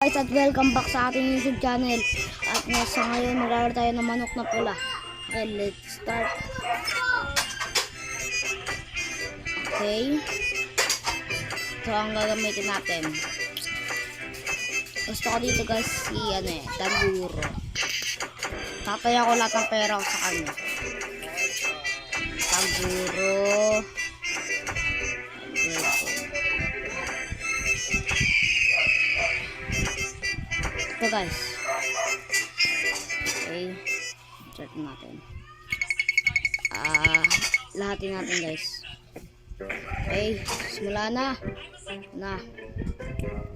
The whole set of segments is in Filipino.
guys at welcome back sa ating YouTube channel. At sa ngayon maglalaro tayo ng manok na pula. Okay, let's start. Okay. Ito ang gagamitin natin. Gusto ko dito guys si Taguro. Tataya ko lahat ng pera ko sa kanya. Taguro. Ito guys. Okay. Check natin. Lahatin natin guys. Okay. Simula na.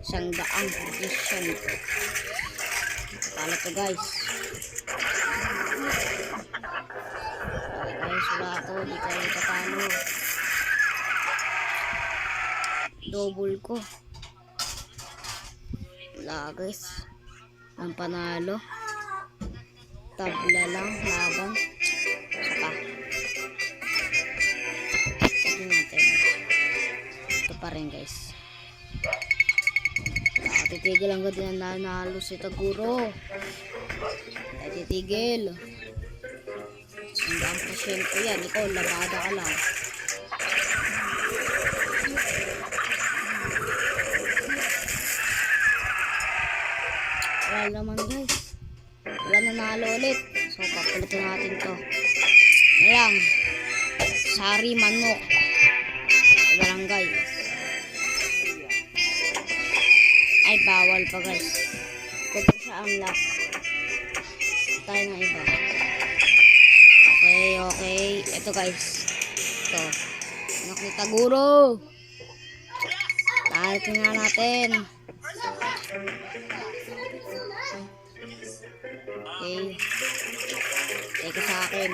Isang daang position. Talo to guys. Okay guys. Wala ako. Di tayo tatalo. Double ko. Wala guys. Ang panalo. Tabla lang. Laban. Saka. Tignan natin. Ito pa rin guys. Titigil ang ganda na nanalo si Taguro. Ay titigil. 100% yan. Ikaw labada ka lang. Wala naman guys. Wala nanalo ulit. So papulitin natin to. Ayan. Sari manok. Barangay. Ay bawal pa guys. Kapag siya ang lock. Tayo na iba. Okay. Ito guys. Ito. Anak ni Taguro. Tayo nga natin. Okay. Teka sa akin.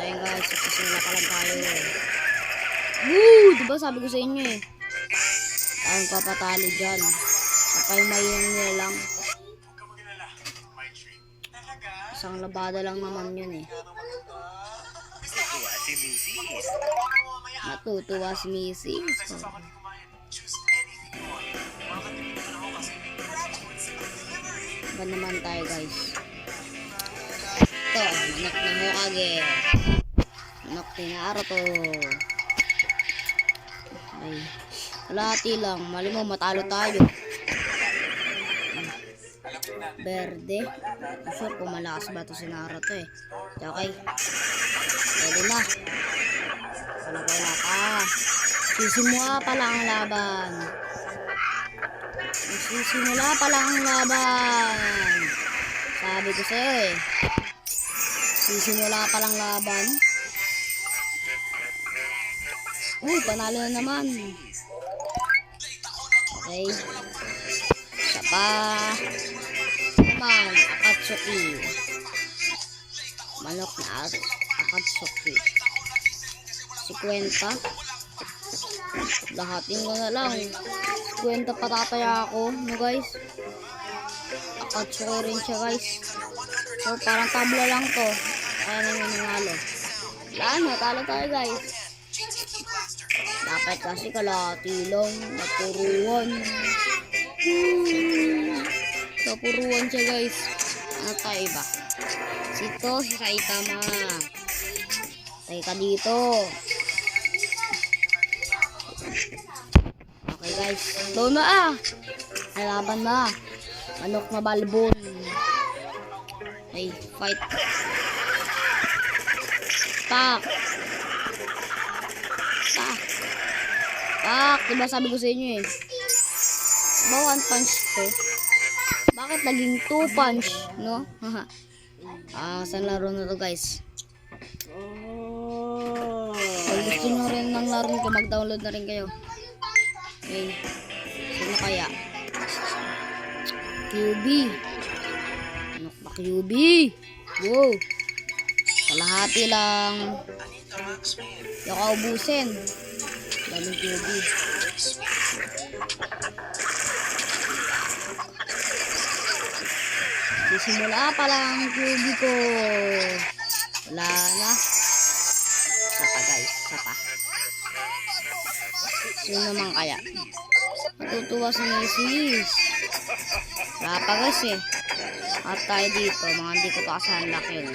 Ayan guys, simula pa lang tayo. Woo! Diba sabi ko sa inyo eh. Tayong papatalo dyan. Kapay mayang nila lang. Isang labada lang naman yun eh. Matutuwa si Mrs. Ba naman tayo guys. Ito, manok na Hokage. Manok ni Naruto. Ay, kalahati lang. Mali mo matalo tayo. Berde. Sure kung malakas ba ito si Naruto eh. Okay. Pwede na. Wala ka. Sisimula pa lang ang laban. Sisimula pa lang ang laban. Sabi ko sa'yo eh. Sisimula pa lang laban. Uy, panalo na naman. Okay. Isa pa. Naman, Akatsuki. Manok na Akatsuki. 50. Lahatin ko na lang. 50 patataya ako. No guys. Akatsuki rin siya guys. So parang tabla lang to. Kaya na yung nanalo. Wala, talo tayo guys. Dapat kasi kalahati lang. Napuruan. Napuruan siya guys. Ano tayo ba? Sito si Saitama. Tayo ka dito. Okay guys. Doon na Nalaban na. Manok na balbon. Okay, fight. Pak. Diba sabi ko sa inyo eh. Diba 1 punch to? Bakit naging 2 punch? No? Saan laro na to guys? Kung gusto nyo rin ng laro ko, mag-download na rin kayo. Okay. Sino kaya? QB. Ano ba QB? Wow. Kalahati lang. Yung kaubusin. Daming QB. Simula pa lang ang QB ko. Wala na. Sapa guys. Sino naman kaya? Natutuwa si Mrs. Wala pa guys eh. At tayo dito, mga hindi ko pa kasi unlock yun.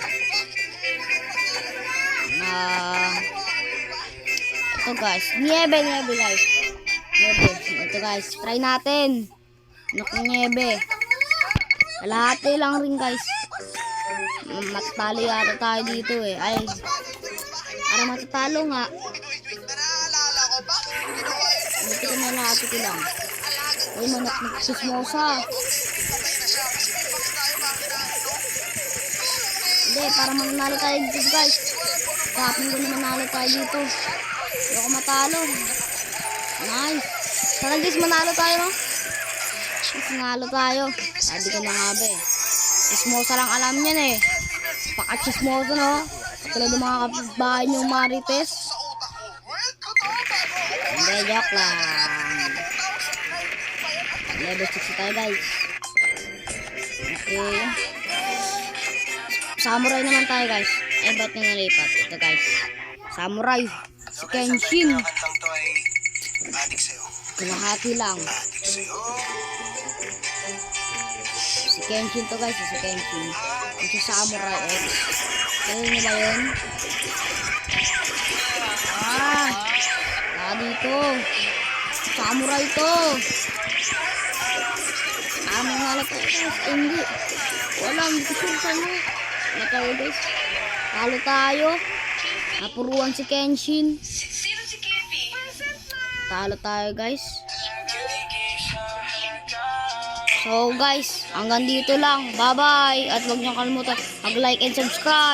Ito guys, niebe guys. Niebe. Ito guys, try natin. Niebe. Kalahati lang rin guys. Matatalo yata tayo dito eh. Ay, para matatalo nga. Dito ko na lahati ko lang. Ay, manok na sismosa. Hindi, para manalo tayo dito guys. Kapin ko na manalo tayo dito. Hindi ako matalo. Nice. Sana guys, manalo tayo no? Manalo tayo. Sabi ko na nga ba eh. Chismosa lang alam yan eh. Paka-chismosa no? Tulad ng mga kapitbahay niyong Marites. Hindi, joke lang. Level 60 tayo guys. Okay. Samurai naman tayo guys. Ay, ba't nyo nalipat? Ito guys. Samurai. Si Kenshin. Kalahati lang. Si Kenshin to guys. Si Kenshin. Yung si Samurai X. Kaya nyo ba yun? Dito. Samurai to. May halap ko guys. Hindi. Wala. Hindi ko sure saan mo. Tayo guys. Talo tayo. Napuruan si Kenshin. Talo tayo guys. So guys, hanggang dito lang. Bye bye. At huwag niyo kalimutan mag-like and subscribe.